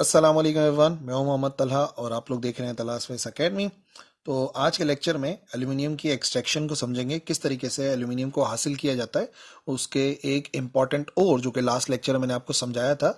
अस्सलाम वालेकुम एवरीवन, मैं हूं मोहम्मद तलहा और आप लोग देख रहे हैं तलहा स्पेस एकेडमी। तो आज के लेक्चर में एल्यूमिनियम की एक्सट्रैक्शन को समझेंगे, किस तरीके से एल्यूमिनियम को हासिल किया जाता है। उसके एक इम्पॉर्टेंट ओर जो कि लास्ट लेक्चर में मैंने आपको समझाया था,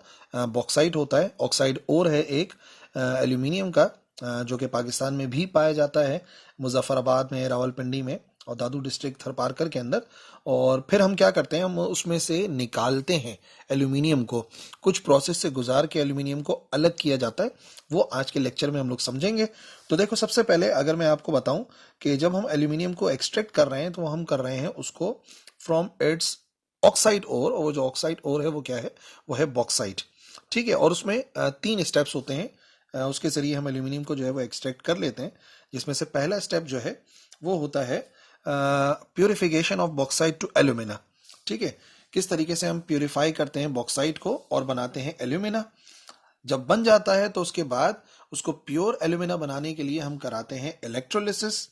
बॉक्साइट होता है, ऑक्साइड ओर है एक एल्यूमिनियम का, जो कि पाकिस्तान में भी पाया जाता है, मुजफ्फराबाद में, रावलपिंडी में और दादू डिस्ट्रिक्ट थरपारकर के अंदर। और फिर हम क्या करते हैं, हम उसमें से निकालते हैं एल्यूमिनियम को, कुछ प्रोसेस से गुजार के एल्यूमिनियम को अलग किया जाता है। वो आज के लेक्चर में हम लोग समझेंगे। तो देखो, सबसे पहले अगर मैं आपको बताऊं कि जब हम एल्यूमिनियम को एक्सट्रैक्ट कर रहे हैं तो हम कर रहे हैं उसको फ्रॉम इट्स ऑक्साइड ओर, और वो जो ऑक्साइड ओर है वो क्या है, वो है बॉक्साइट। ठीक है, और उसमें 3 स्टेप्स होते हैं, उसके जरिए हम एल्यूमिनियम को जो है वो एक्सट्रैक्ट कर लेते हैं। जिसमें से पहला स्टेप जो है वो होता है purification of bauxite to alumina. ठीक है, किस तरीके से हम प्यूरिफाई करते हैं बॉक्साइट को और बनाते हैं एल्यूमिना। जब बन जाता है तो उसके बाद उसको प्योर एल्यूमिना बनाने के लिए हम कराते हैं इलेक्ट्रोलिसिस,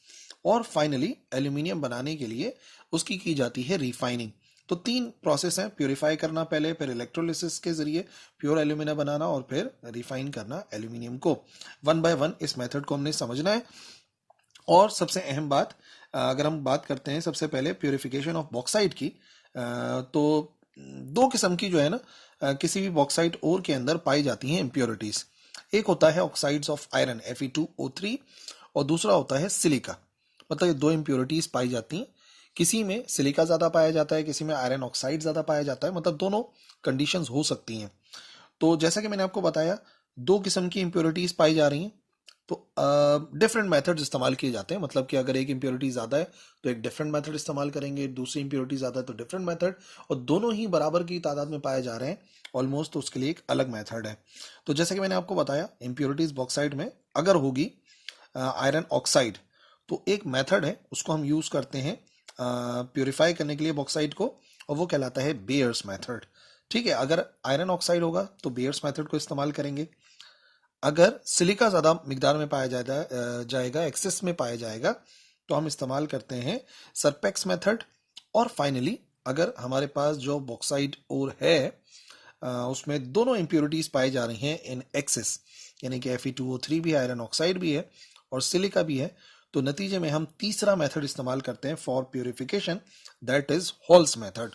और फाइनली एल्यूमिनियम बनाने के लिए उसकी की जाती है रिफाइनिंग। तो 3 प्रोसेस हैं, प्योरीफाई करना पहले, फिर इलेक्ट्रोलिसिस के जरिए प्योर एल्यूमिना बनाना, और फिर रिफाइन करना एल्यूमिनियम को। 1 बाय 1 इस मेथड को हमने समझना है। और सबसे अहम बात, अगर हम बात करते हैं सबसे पहले प्योरिफिकेशन ऑफ बॉक्साइट की, तो 2 किस्म की जो है ना, किसी भी बॉक्साइट ओर के अंदर पाई जाती हैं इम्प्योरिटीज। एक होता है ऑक्साइड्स ऑफ आयरन Fe2O3, और दूसरा होता है सिलिका। मतलब ये 2 इम्प्योरिटीज पाई जाती हैं। किसी में सिलिका ज्यादा पाया जाता है, किसी में आयरन ऑक्साइड ज्यादा पाया जाता है, मतलब दोनों कंडीशंस हो सकती हैं। तो जैसा कि मैंने आपको बताया, 2 किस्म की इम्प्योरिटीज पाई जा रही हैं। तो डिफरेंट मेथड्स इस्तेमाल किए जाते हैं। मतलब कि अगर एक इम्प्योरिटी ज़्यादा है तो एक डिफरेंट मेथड इस्तेमाल करेंगे, दूसरी इम्प्योरिटी ज़्यादा है तो डिफरेंट मेथड, और दोनों ही बराबर की तादाद में पाए जा रहे हैं ऑलमोस्ट, तो उसके लिए एक अलग मेथड है। तो जैसे कि मैंने आपको बताया, इम्प्योरिटीज बॉक्साइड में अगर होगी आयरन ऑक्साइड, तो एक मेथड है, उसको हम यूज़ करते हैं प्योरीफाई करने के लिए बॉक्साइड को, और वो कहलाता है बेयर्स मेथड। ठीक है, अगर आयरन ऑक्साइड होगा तो बेयर्स मेथड को इस्तेमाल करेंगे। अगर सिलिका ज़्यादा मिकदार में पाया जाएगा, एक्सेस में पाया जाएगा, तो हम इस्तेमाल करते हैं सरपेक्स मेथड। और फाइनली अगर हमारे पास जो बॉक्साइड और है, उसमें दोनों इम्प्योरिटीज पाई जा रही हैं इन एक्सेस, यानी कि Fe2O3 भी है, आयरन ऑक्साइड भी है और सिलिका भी है, तो नतीजे में हम तीसरा मेथड इस्तेमाल करते हैं for purification, that is halls method.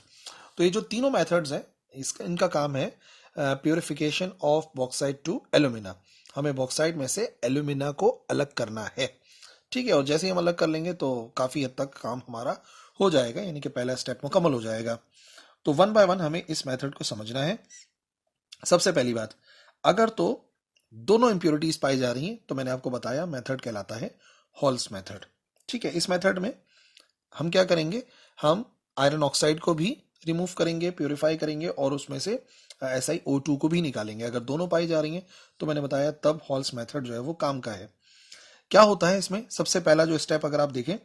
तो ये जो तीनों मेथड्स हैं, इसका इनका काम है purification of bauxite to alumina. हमें बॉक्साइट में से एल्यूमिना को अलग करना है। ठीक है, और जैसे ही हम अलग कर लेंगे तो काफी हद तक काम हमारा हो जाएगा, यानी कि पहला स्टेप मुकम्मल हो जाएगा। तो 1 बाय 1 हमें इस मेथड को समझना है। सबसे पहली बात, अगर तो दोनों इंप्योरिटीज पाई जा रही हैं तो मैंने आपको बताया मेथड कहलाता है हॉल्स मेथड। ठीक है, इस मेथड में हम क्या करेंगे, हम आयरन ऑक्साइड को भी रिमूव करेंगे, प्योरीफाई करेंगे, और उसमें से SiO2 को भी निकालेंगे। अगर दोनों पाई जा रही हैं तो मैंने बताया तब हॉल्स मेथड जो है वो काम का है। क्या होता है इसमें, सबसे पहला जो स्टेप अगर आप देखें,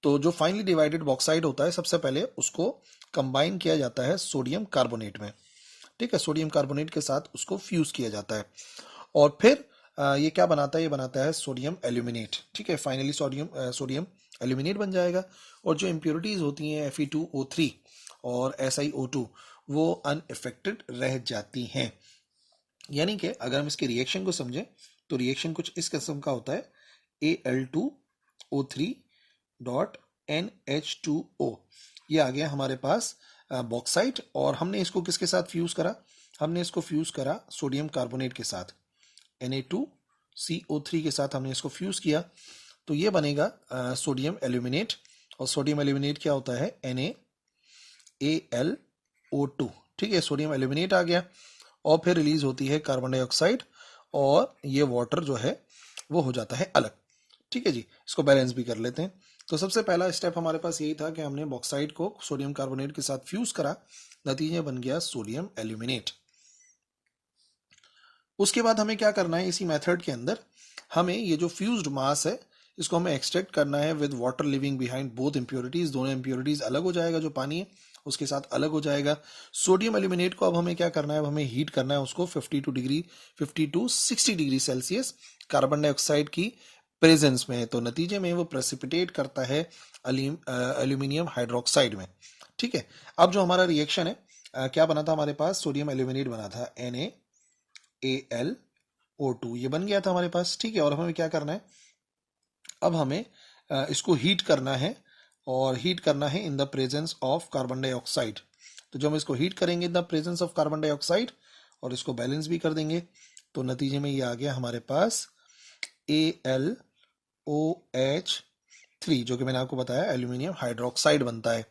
तो जो फाइनली डिवाइडेड बॉक्साइड होता है, सबसे पहले उसको कंबाइन किया जाता है सोडियम कार्बोनेट में। ठीक है, सोडियम कार्बोनेट के साथ उसको फ्यूज किया जाता है, और फिर ये क्या बनाता है, ये बनाता है सोडियम एल्यूमिनेट। ठीक है, फाइनली सोडियम एल्यूमिनेट बन जाएगा, और जो इम्प्योरिटीज होती हैं Fe2O3 और SiO2 वो अनइफेक्टेड रह जाती हैं। यानी कि अगर हम इसके रिएक्शन को समझें तो रिएक्शन कुछ इस किस्म का होता है, Al2O3 डॉट NH2O। ये आ गया हमारे पास बॉक्साइट, और हमने इसको किसके साथ फ्यूज करा, हमने इसको फ्यूज करा सोडियम कार्बोनेट के साथ, Na2CO3 के साथ हमने इसको फ्यूज किया, तो ये बनेगा सोडियम एल्यूमिनेट। और सोडियम एल्यूमिनेट क्या होता है, NaAlO2। ठीक है, सोडियम एल्यूमिनेट आ गया, और फिर रिलीज होती है कार्बन डाइऑक्साइड, और ये वाटर जो है वो हो जाता है अलग। ठीक है जी, इसको बैलेंस भी कर लेते हैं। तो सबसे पहला स्टेप हमारे पास यही था कि हमने बॉक्साइड को सोडियम कार्बोनेट के साथ फ्यूज करा, नतीजे बन गया सोडियम एल्यूमिनेट। उसके बाद हमें क्या करना है, इसी मेथड के अंदर हमें ये जो फ्यूज्ड मास है इसको हमें एक्सट्रैक्ट करना है with water living behind both impurities. दोनों इम्प्योरिटीज अलग हो जाएगा, जो पानी है उसके साथ अलग हो जाएगा। सोडियम एल्यूमिनेट को अब हमें क्या करना है, अब हमें हीट करना है उसको 50 to 60 degree Celsius carbon dioxide की प्रेजेंस में। तो नतीजे में वो प्रेसिपिटेट करता है एल्यूमिनियम हाइड्रोक्साइड में। ठीक है, अब जो हमारा रिएक्शन है, क्या बना था हमारे पास, सोडियम एल्यूमिनेट बना था NaAl O2 ये बन गया था हमारे पास, ठीक है। और हमें क्या करना है, अब हमें इसको हीट करना है, और हीट करना है in the presence of carbon dioxide. तो जब हम इसको हीट करेंगे in the presence of carbon dioxide और इसको बैलेंस भी कर देंगे, तो नतीजे में ये आ गया हमारे पास AlOH3, जो कि मैंने आपको बताया एल्यूमिनियम हाइड्रोक्साइड बनता है।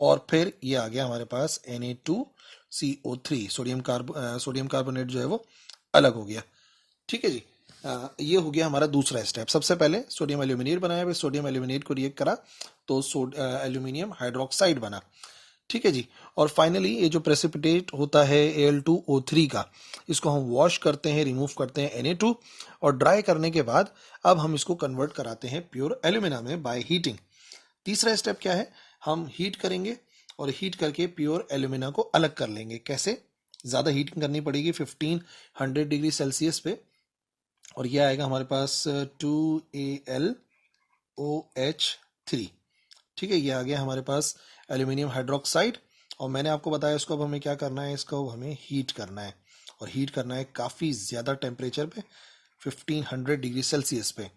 और फिर ये आ गया हमारे पास Na2CO3, सोडियम कार्बोनेट जो है वो अलग हो गया, ठीक है जी। ये हो गया हमारा दूसरा स्टेप। सबसे पहले सोडियम एल्यूमिनेट बनाया, फिर सोडियम एल्यूमिनेट को रिएक्ट करा तो एल्यूमिनियम हाइड्रोक्साइड बना, ठीक है जी। और फाइनली ये जो प्रेसिपिटेट होता है Al2O3 का, इसको हम वॉश करते हैं, रिमूव करते हैं Na2, और ड्राई करने के बाद अब हम इसको कन्वर्ट कराते हैं प्योर एल्यूमिना में बाय हीटिंग। तीसरा स्टेप क्या है, हम हीट करेंगे और हीट करके प्योर एल्यूमिना को अलग कर लेंगे। कैसे? ज़्यादा हीटिंग करनी पड़ेगी 1500 डिग्री सेल्सियस पे, और ये आएगा हमारे पास 2AlOH3, ठीक है। ये आ गया हमारे पास एल्यूमिनियम हाइड्रोक्साइड। और मैंने आपको बताया इसको अब हमें क्या करना है, इसको हमें हीट करना है, और हीट करना है काफ़ी ज़्यादा टेम्परेचर पे, 1500 डिग्री सेल्सियस पे।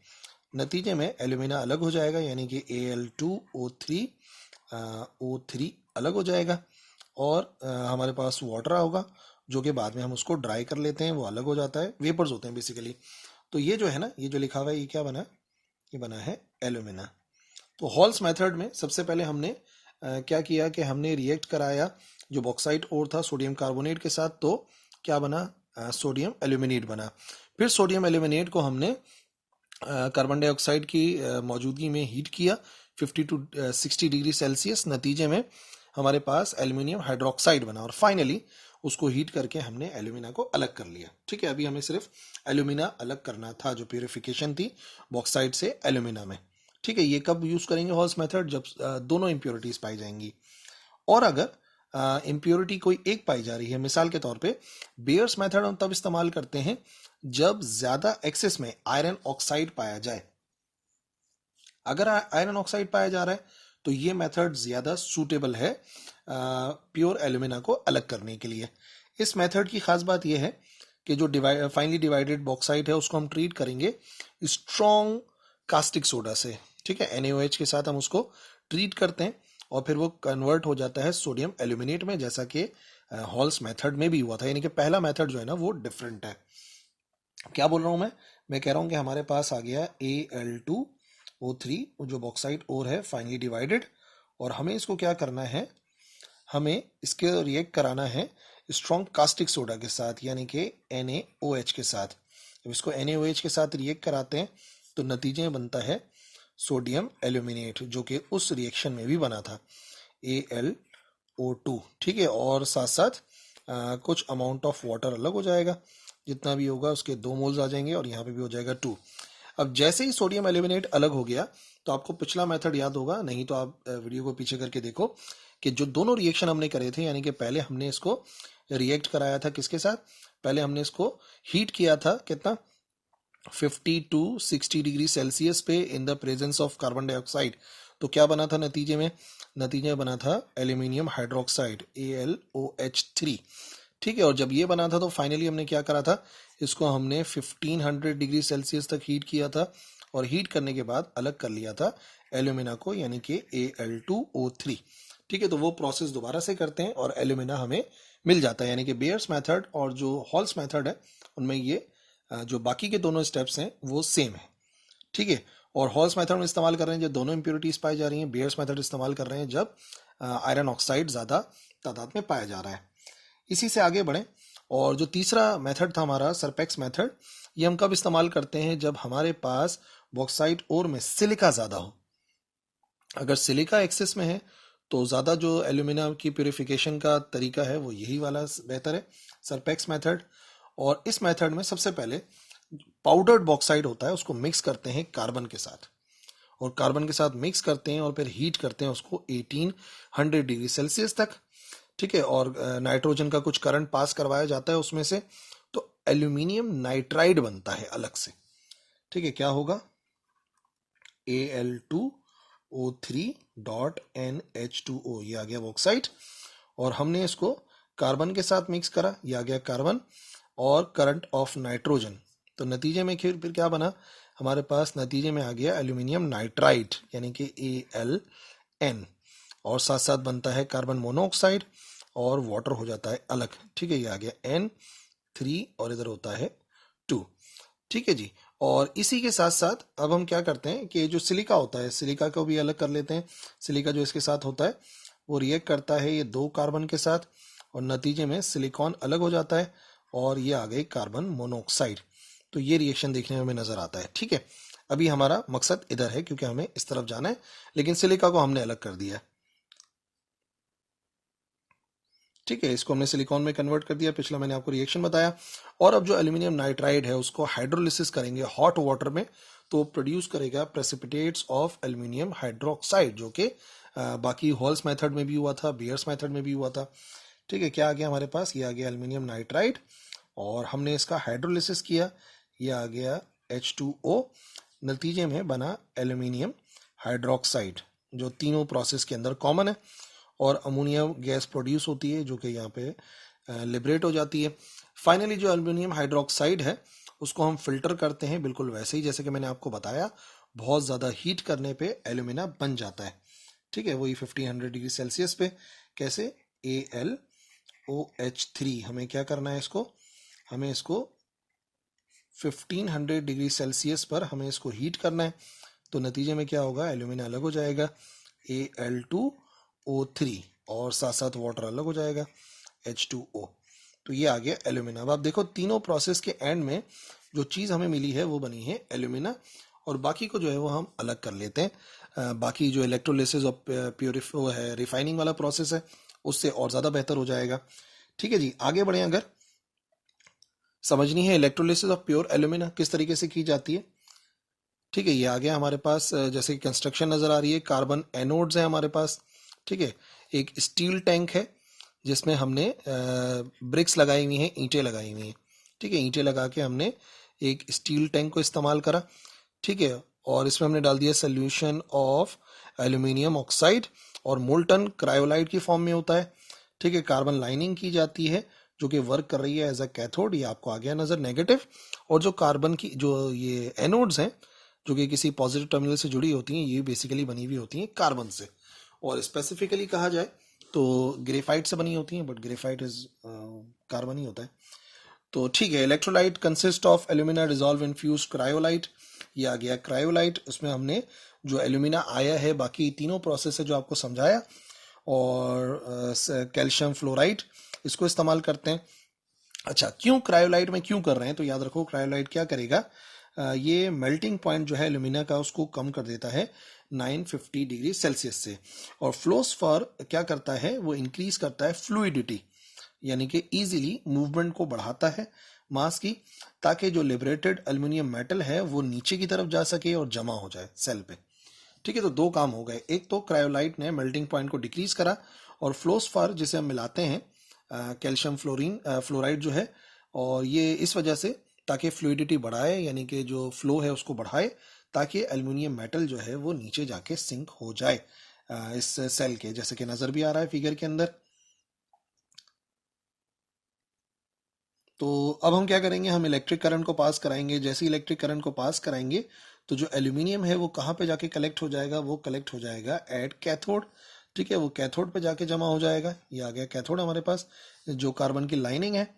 नतीजे में एल्यूमिना अलग हो जाएगा, यानी कि Al2O3 O3 अलग हो जाएगा, और हमारे पास वाटर होगा, जो कि बाद में हम उसको ड्राई कर लेते हैं, वो अलग हो जाता है, वेपर्स होते हैं बेसिकली। तो ये जो है ना, ये जो लिखा हुआ है, ये क्या बना? ये बना है एल्यूमिना। तो हॉल्स मेथड में सबसे पहले हमने क्या किया कि हमने रिएक्ट कराया जो बॉक्साइट ओर था सोडियम कार्बोनेट के साथ, तो क्या बना? सोडियम एल्यूमिनेट बना। फिर सोडियम एल्यूमिनेट को हमने कार्बन डाइऑक्साइड की मौजूदगी में हीट किया 50 to 60 डिग्री सेल्सियस। नतीजे में हमारे पास एल्यूमिनियम हाइड्रोक्साइड बना, और फाइनली उसको हीट करके हमने एल्यूमिना को अलग कर लिया, ठीक है। अभी हमें सिर्फ एल्यूमिना अलग करना था, जो प्यूरिफिकेशन थी बॉक्साइट से एल्यूमिना में, ठीक है। ये कब यूज करेंगे हॉल्स मेथड? जब दोनों इंप्योरिटीज पाई जाएंगी। और अगर इम्प्योरिटी कोई एक पाई जा रही है, मिसाल के तौर पे बेयर्स मेथड हम तब इस्तेमाल करते हैं जब ज्यादा एक्सेस में आयरन ऑक्साइड पाया जाए। अगर आयरन ऑक्साइड पाया जा रहा है तो ये मेथड ज्यादा सूटेबल है प्योर एल्यूमिना को अलग करने के लिए। इस मेथड की खास बात यह है कि जो फाइनली डिवाइडेड बॉक्साइट है उसको हम ट्रीट करेंगे स्ट्रॉन्ग कास्टिक सोडा से, ठीक है। NaOH के साथ हम उसको ट्रीट करते हैं, और फिर वो कन्वर्ट हो जाता है सोडियम एल्यूमिनेट में, जैसा कि हॉल्स मेथड में भी हुआ था। यानी कि पहला मेथड जो है ना वो डिफरेंट है। क्या बोल रहा हूं मैं कह रहा हूं कि हमारे पास आ गया Al2O3, जो बॉक्साइट ओर है फाइनली डिवाइडेड, और हमें इसको क्या करना है, हमें इसके रिएक्ट कराना है स्ट्रॉन्ग कास्टिक सोडा के साथ, यानी कि NaOH के साथ। जब इसको NaOH के साथ रिएक्ट कराते हैं तो नतीजे में बनता है सोडियम एल्यूमिनेट, जो कि उस रिएक्शन में भी बना था AlO2, ठीक है। और साथ साथ कुछ अमाउंट ऑफ वाटर अलग हो जाएगा, जितना भी होगा उसके 2 मोल्स आ जाएंगे, और यहाँ पे भी हो जाएगा 2। अब जैसे ही सोडियम एल्यूमिनेट अलग हो गया, तो आपको पिछला मेथड याद होगा, नहीं तो आप वीडियो को पीछे करके देखो कि जो दोनों रिएक्शन हमने करे थे, यानी कि पहले हमने इसको रिएक्ट कराया था किसके साथ? पहले हमने इसको हीट किया था कितना? 50 to 60 डिग्री सेल्सियस पे in the presence of carbon dioxide. तो क्या बना था नतीजे में? नतीजे में बना था एल्यूमिनियम हाइड्रोक्साइड AlOH3, ठीक है। और जब ये बना था तो फाइनली हमने क्या करा था, इसको हमने 1500 डिग्री सेल्सियस तक हीट किया था, और हीट करने के बाद अलग कर लिया था एल्यूमिना को, यानी कि Al2O3, ठीक है। तो वो प्रोसेस दोबारा से करते हैं और एल्यूमिना हमें मिल जाता है। यानी कि बेयर्स मेथड और जो हॉल्स मेथड है उनमें ये जो बाकी के दोनों स्टेप्स हैं वो सेम है, ठीक है। और हॉल्स मेथड में इस्तेमाल कर रहे हैं जब दोनों इंप्योरिटीज पाई जा रही हैं, बेयर्स मेथड इस्तेमाल कर रहे हैं जब आयरन ऑक्साइड ज़्यादा तादाद में पाया जा रहा है। इसी से आगे बढ़ें, और जो तीसरा मेथड था हमारा सरपेक्स मेथड, ये हम कब इस्तेमाल करते हैं? जब हमारे पास बॉक्साइट ओर में सिलिका ज़्यादा हो। अगर सिलिका एक्सेस में है तो ज़्यादा जो एल्यूमिना की प्यूरिफिकेशन का तरीका है वो यही वाला बेहतर है, सरपेक्स मेथड। और इस मेथड में सबसे पहले पाउडर्ड बॉक्साइट होता है, उसको मिक्स करते हैं कार्बन के साथ, और कार्बन के साथ मिक्स करते हैं और फिर हीट करते हैं उसको 1800 डिग्री सेल्सियस तक, ठीक है। और नाइट्रोजन का कुछ करंट पास करवाया जाता है उसमें से, तो एल्यूमिनियम नाइट्राइड बनता है अलग से, ठीक है। क्या होगा? Al2O3.NH2O, ये आ गया बॉक्साइट, और हमने इसको कार्बन के साथ मिक्स करा, ये आ गया कार्बन, और करंट ऑफ नाइट्रोजन तो नतीजे में फिर क्या बना, हमारे पास नतीजे में आ गया एल्यूमिनियम नाइट्राइड यानी कि AlN, और साथ साथ बनता है कार्बन मोनोऑक्साइड और वाटर हो जाता है अलग। ठीक है, ये आ गया N3 और इधर होता है 2। ठीक है जी। और इसी के साथ साथ अब हम क्या करते हैं कि जो सिलिका होता है, सिलिका को भी अलग कर लेते हैं। सिलिका जो इसके साथ होता है वो रिएक्ट करता है ये 2 कार्बन के साथ, और नतीजे में सिलिकॉन अलग हो जाता है और ये आ गई कार्बन मोनोऑक्साइड। तो ये रिएक्शन देखने में हमें नजर आता है। ठीक है, अभी हमारा मकसद इधर है क्योंकि हमें इस तरफ जाना है, लेकिन सिलिका को हमने अलग कर दिया है। ठीक है, इसको हमने सिलिकॉन में कन्वर्ट कर दिया, पिछला मैंने आपको रिएक्शन बताया। और अब जो एल्यूमिनियम नाइट्राइड है उसको हाइड्रोलिसिस करेंगे हॉट वाटर में, तो प्रोड्यूस करेगा प्रेसिपिटेट्स ऑफ एल्यूमिनियम हाइड्रोक्साइड, जो कि बाकी हॉल्स मेथड में भी हुआ था, बियर्स मेथड में भी हुआ था। ठीक है, क्या आ गया हमारे पास, ये आ गया एल्यूमिनियम नाइट्राइड और हमने इसका हाइड्रोलिसिस किया, ये आ गया H2O। नतीजे में बना एल्यूमिनियम हाइड्रोक्साइड, जो तीनों प्रोसेस के अंदर कॉमन है, और अमोनिया गैस प्रोड्यूस होती है जो कि यहाँ पे लिबरेट हो जाती है। फाइनली जो एल्यूमिनियम हाइड्रोक्साइड है उसको हम फिल्टर करते हैं, बिल्कुल वैसे ही जैसे कि मैंने आपको बताया, बहुत ज़्यादा हीट करने पे एल्यूमिना बन जाता है। ठीक है, वही 1500 डिग्री सेल्सियस पे। कैसे, AlOH3, हमें क्या करना है इसको, हमें इसको 1500 डिग्री सेल्सियस पर हमें इसको हीट करना है। तो नतीजे में क्या होगा, एल्यूमिना अलग हो जाएगा Al2O3, और साथ साथ वाटर अलग हो जाएगा H2O। तो ये आ गया एल्यूमिना। अब आप देखो तीनों प्रोसेस के एंड में जो चीज़ हमें मिली है वो बनी है एल्यूमिना, और बाकी को जो है वो हम अलग कर लेते हैं। बाकी जो इलेक्ट्रोलिसिस और वो है रिफाइनिंग वाला प्रोसेस है, उससे और ज़्यादा बेहतर हो जाएगा। ठीक है जी, आगे बढ़े। अगर समझनी है इलेक्ट्रोलिसिस ऑफ प्योर एल्यूमिना किस तरीके से की जाती है। ठीक है, ये आ गया हमारे पास, जैसे कंस्ट्रक्शन नज़र आ रही है, कार्बन एनोड्स हैं हमारे पास। ठीक है, एक स्टील टैंक है जिसमें हमने ब्रिक्स लगाई हुई हैं, ईंटें लगाई हुई हैं। ठीक है, ईंटें लगा के हमने एक स्टील टैंक को इस्तेमाल करा। ठीक है, और इसमें हमने डाल दिया सोल्यूशन ऑफ एल्यूमिनियम ऑक्साइड, और मोल्टन क्रायोलाइट की फॉर्म में होता है। ठीक है, कार्बन लाइनिंग की जाती है जो कि वर्क कर रही है एज अ कैथोड, ये आपको आ गया नजर, नेगेटिव। और जो कार्बन की जो ये एनोड्स हैं जो कि किसी पॉजिटिव टर्मिनल से जुड़ी होती हैं, ये बेसिकली बनी हुई होती हैं कार्बन से, और स्पेसिफिकली कहा जाए तो ग्रेफाइट से बनी होती हैं, बट ग्रेफाइट इज कार्बन ही होता है। तो ठीक है, electrolyte consist of alumina dissolve in fuse cryolite, ये आ गया क्रायोलाइट। उसमें हमने जो एल्यूमिना आया है बाकी तीनों प्रोसेस है जो आपको समझाया, और कैल्शियम फ्लोराइड इसको इस्तेमाल करते हैं। अच्छा, क्यों क्रायोलाइट में क्यों कर रहे हैं, तो याद रखो क्रायोलाइट क्या करेगा, ये मेल्टिंग पॉइंट जो है एल्यूमिना का उसको कम कर देता है 950 डिग्री सेल्सियस से, और फ्लोस्फर क्या करता है, वो इंक्रीज करता है फ्लूइडिटी, यानी कि इजीली मूवमेंट को बढ़ाता है मास की, ताकि जो लिबरेटेड एल्यूमिनियम मेटल है वो नीचे की तरफ जा सके और जमा हो जाए सेल पे। ठीक है, तो दो काम हो गए, एक तो क्रायोलाइट ने मेल्टिंग पॉइंट को डिक्रीज करा, और फ्लोस्फर जिसे हम मिलाते हैं कैल्शियम फ्लोराइड जो है, और ये इस वजह से ताकि फ्लूइडिटी बढ़ाए, यानी कि जो फ्लो है उसको बढ़ाए, ताकि एल्यूमिनियम मेटल जो है वो नीचे जाके सिंक हो जाए इस सेल के, जैसे कि नजर भी आ रहा है फिगर के अंदर। तो अब हम क्या करेंगे, हम इलेक्ट्रिक करंट को पास कराएंगे। जैसे इलेक्ट्रिक करंट को पास कराएंगे तो जो एल्यूमिनियम है वो कहाँ पे जाके कलेक्ट हो जाएगा, वो कलेक्ट हो जाएगा एट कैथोड। ठीक है, वो कैथोड पे जाके जमा हो जाएगा। ये आ गया कैथोड हमारे पास, जो कार्बन की लाइनिंग है।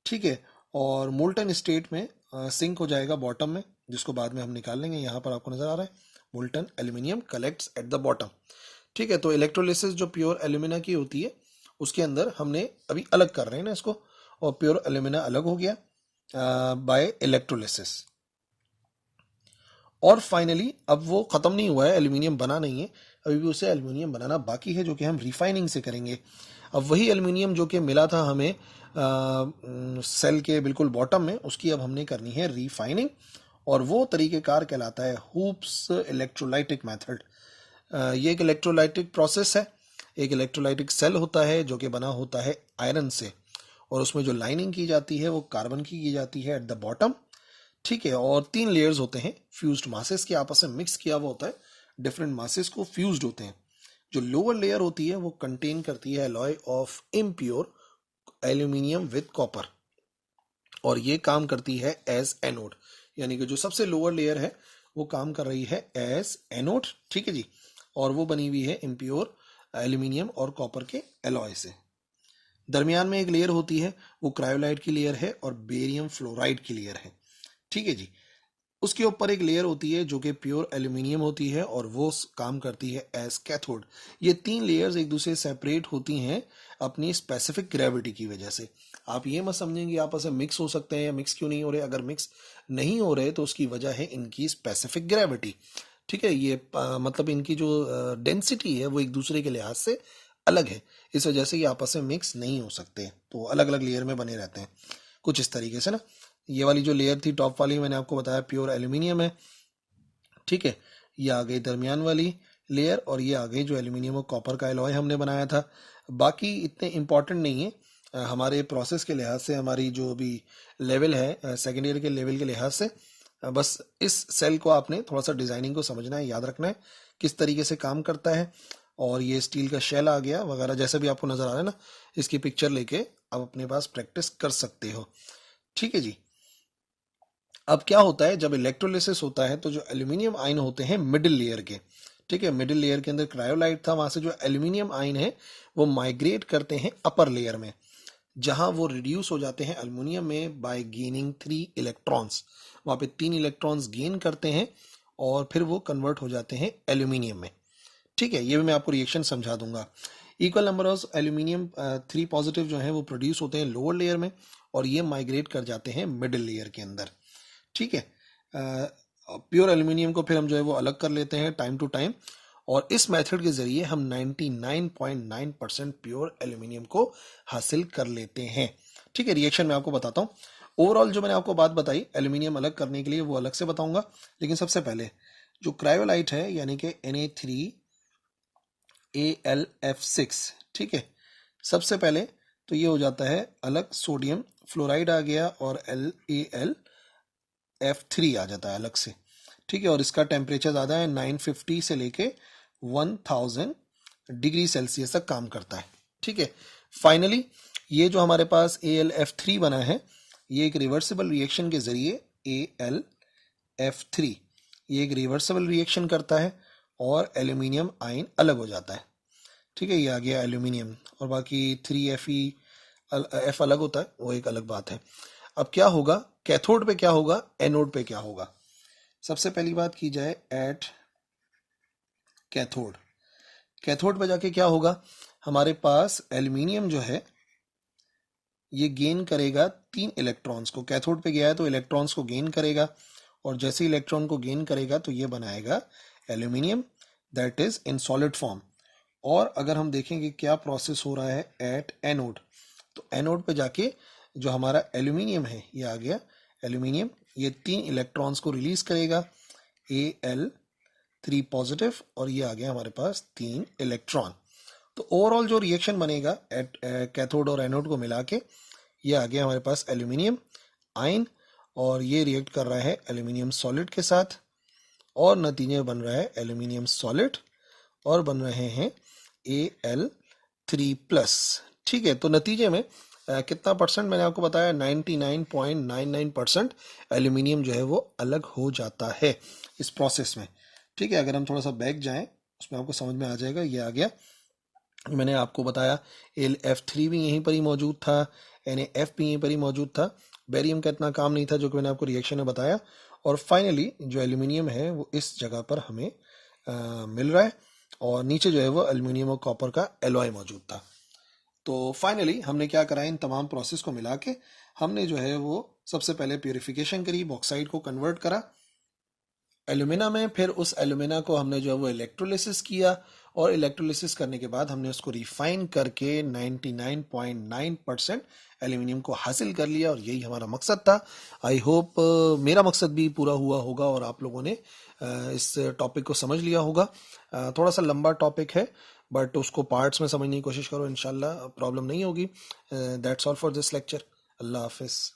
ठीक है, और मोल्टन स्टेट में सिंक हो जाएगा बॉटम में, जिसको बाद में हम निकाल लेंगे। यहाँ पर आपको नजर आ रहा है molten aluminium collects at the bottom. ठीक है, तो इलेक्ट्रोलिसिस जो प्योर एल्यूमिना की होती है उसके अंदर हमने अभी अलग कर रहे हैं ना इसको, और प्योर एल्यूमिना अलग हो गया बाय इलेक्ट्रोलिसिस। और फाइनली अब वो खत्म नहीं हुआ है, एल्यूमिनियम बना नहीं है, अभी भी उसे एल्यूमिनियम बनाना बाकी है, जो कि हम रिफाइनिंग से करेंगे। अब वही एल्यूमिनियम जो कि मिला था हमें सेल के बिल्कुल बॉटम में, उसकी अब हमने करनी है रिफाइनिंग, और वो तरीकेकार कहलाता है हुप्स इलेक्ट्रोलाइटिक मेथड। ये एक इलेक्ट्रोलाइटिक प्रोसेस है। एक इलेक्ट्रोलाइटिक सेल होता है जो कि बना होता है आयरन से, और उसमें जो लाइनिंग की जाती है वो कार्बन की जाती है एट द बॉटम। ठीक है, और 3 लेयर्स होते हैं फ्यूज्ड मासेस के, आपस में मिक्स किया हुआ होता है, डिफरेंट मासेस को फ्यूज्ड होते हैं। जो लोअर लेयर होती है वो कंटेन करती है alloy of impure aluminium with copper, और ये काम करती है एज एनोड, यानी कि जो सबसे लोअर लेयर है वो काम कर रही है एज एनोड, ठीक है जी। और वो बनी हुई है इम्प्योर एल्यूमिनियम और कॉपर के एलॉय से। दरमियान में एक लेयर होती है, वो क्रायोलाइट की लेयर है और बेरियम फ्लोराइड की लेयर है, ठीक है जी। उसके ऊपर एक लेयर होती है जो कि प्योर एल्यूमिनियम होती है और वो काम करती है एज कैथोड। ये तीन लेयर्स एक दूसरे से सेपरेट होती हैं अपनी स्पेसिफिक ग्रेविटी की वजह से। आप ये मत समझें कि आपस में मिक्स हो सकते हैं या मिक्स क्यों नहीं हो रहे। अगर मिक्स नहीं हो रहे तो उसकी वजह है इनकी स्पेसिफिक ग्रेविटी, ठीक है। ये मतलब इनकी जो डेंसिटी है वो एक दूसरे के लिहाज से अलग है, इस वजह से ये आपस में मिक्स नहीं हो सकते, तो अलग अलग लेयर में बने रहते हैं कुछ इस तरीके से ना। ये वाली जो लेयर थी टॉप वाली, मैंने आपको बताया प्योर एल्यूमिनियम है, ठीक है। ये आ गई दरमियान वाली लेयर और ये आ गई जो एल्यूमिनियम और कॉपर का एलॉय हमने बनाया था। बाकी इतने इंपॉर्टेंट नहीं है हमारे प्रोसेस के लिहाज से, हमारी जो भी लेवल है सेकेंड ईयर के लेवल के लिहाज से। बस इस सेल को आपने थोड़ा सा डिजाइनिंग को समझना है, याद रखना है किस तरीके से काम करता है। और ये स्टील का शेल आ गया वगैरह जैसा भी आपको नजर आ रहा है ना, इसकी पिक्चर लेके आप अपने पास प्रैक्टिस कर सकते हो, ठीक है जी। अब क्या होता है जब इलेक्ट्रोलिसिस होता है तो जो एल्यूमिनियम आयन होते हैं मिडिल लेयर के, ठीक है, मिडिल लेयर के अंदर क्रायोलाइट था, वहां से जो एल्यूमिनियम आयन है वो माइग्रेट करते हैं अपर लेयर में, जहां वो रिड्यूस हो जाते हैं एल्यूमिनियम में बाय गेनिंग 3 इलेक्ट्रॉन्स। वहां पे 3 इलेक्ट्रॉन्स गेन करते हैं और फिर वो कन्वर्ट हो जाते हैं एल्यूमिनियम में, ठीक है। ये भी मैं आपको रिएक्शन समझा दूंगा। Equal number of aluminium 3 positive जो है वो प्रोड्यूस होते हैं लोअर लेयर में और ये माइग्रेट कर जाते हैं मिडिल लेयर के अंदर, ठीक है। प्योर एल्यूमिनियम को फिर हम जो है वो अलग कर लेते हैं टाइम टू टाइम और इस मेथड के जरिए हम 99.9% प्योर एल्यूमिनियम को हासिल कर लेते हैं, ठीक है। रिएक्शन मैं आपको बताता हूँ। ओवरऑल जो मैंने आपको बात बताई एल्यूमिनियम अलग करने के लिए वो अलग से बताऊंगा, लेकिन सबसे पहले जो क्रायोलाइट है यानी कि Na3AlF6, ठीक है। सबसे पहले तो ये हो जाता है अलग, सोडियम फ्लोराइड आ गया और LaF3 आ जाता है अलग से, ठीक है। और इसका टेम्परेचर ज़्यादा है, 950 से लेके 1000 डिग्री सेल्सियस तक काम करता है, ठीक है। फाइनली ये जो हमारे पास AlF3 बना है ये एक रिवर्सिबल रिएक्शन के जरिए AlF3 ये एक रिवर्सिबल रिएक्शन करता है और एल्यूमिनियम आयन अलग हो जाता है, ठीक है। ये आ गया एल्यूमिनियम और बाकी 3Fe F अलग होता है, वो एक अलग बात है। अब क्या होगा कैथोड पे, क्या होगा एनोड पे, क्या होगा। सबसे पहली बात की जाए एट कैथोड, कैथोड पे जाके क्या होगा, हमारे पास एल्यूमिनियम जो है ये गेन करेगा 3 इलेक्ट्रॉन्स को, कैथोड पे गया है तो इलेक्ट्रॉन्स को गेन करेगा और जैसे इलेक्ट्रॉन को गेन करेगा तो ये बनाएगा aluminium that is in solid form. और अगर हम देखेंगे क्या प्रोसेस हो रहा है एट एनोड, तो एनोड पे जाके जो हमारा एल्यूमिनियम है ये आ गया एल्यूमिनियम, ये 3 इलेक्ट्रॉन्स को रिलीज करेगा Al3 पॉजिटिव और ये आ गया हमारे पास 3 इलेक्ट्रॉन। तो ओवरऑल जो रिएक्शन बनेगा एट कैथोड और एनोड को मिला के ये आ गया हमारे पास एल्यूमिनियम आयन और ये रिएक्ट कर रहा है एल्यूमिनियम सॉलिड के साथ और नतीजे बन रहा है एल्यूमिनियम सॉलिड और बन रहे हैं Al3+, ठीक है। तो नतीजे में कितना परसेंट मैंने आपको बताया 99.99% एल्यूमिनियम जो है वो अलग हो जाता है इस प्रोसेस में, ठीक है। अगर हम थोड़ा सा बैक जाएं उसमें आपको समझ में आ जाएगा। ये आ गया, मैंने आपको बताया F3 भी यहीं पर ही मौजूद था, NaF भी यहीं पर ही मौजूद था, बेरियम का इतना काम नहीं था जो कि मैंने आपको रिएक्शन में बताया। और फाइनली जो एल्यूमिनियम है वो इस जगह पर हमें मिल रहा है और नीचे जो है वो एल्यूमिनियम और कॉपर का एलॉय मौजूद था। तो फाइनली हमने क्या करा, इन तमाम प्रोसेस को मिला के हमने जो है वो सबसे पहले प्यूरिफिकेशन करी, बॉक्साइट को कन्वर्ट करा एल्यूमिना में, फिर उस एल्यूमिना को हमने जो है वो इलेक्ट्रोलिसिस किया और इलेक्ट्रोलिसिस करने के बाद हमने उसको रिफाइन करके 99.9% एल्यूमिनियम को हासिल कर लिया और यही हमारा मकसद था। आई होप मेरा मकसद भी पूरा हुआ होगा और आप लोगों ने इस टॉपिक को समझ लिया होगा। थोड़ा सा लंबा टॉपिक है बट उसको पार्ट्स में समझने की कोशिश करो, इंशाल्लाह प्रॉब्लम नहीं होगी। That's all for this lecture. अल्लाह हाफिज़।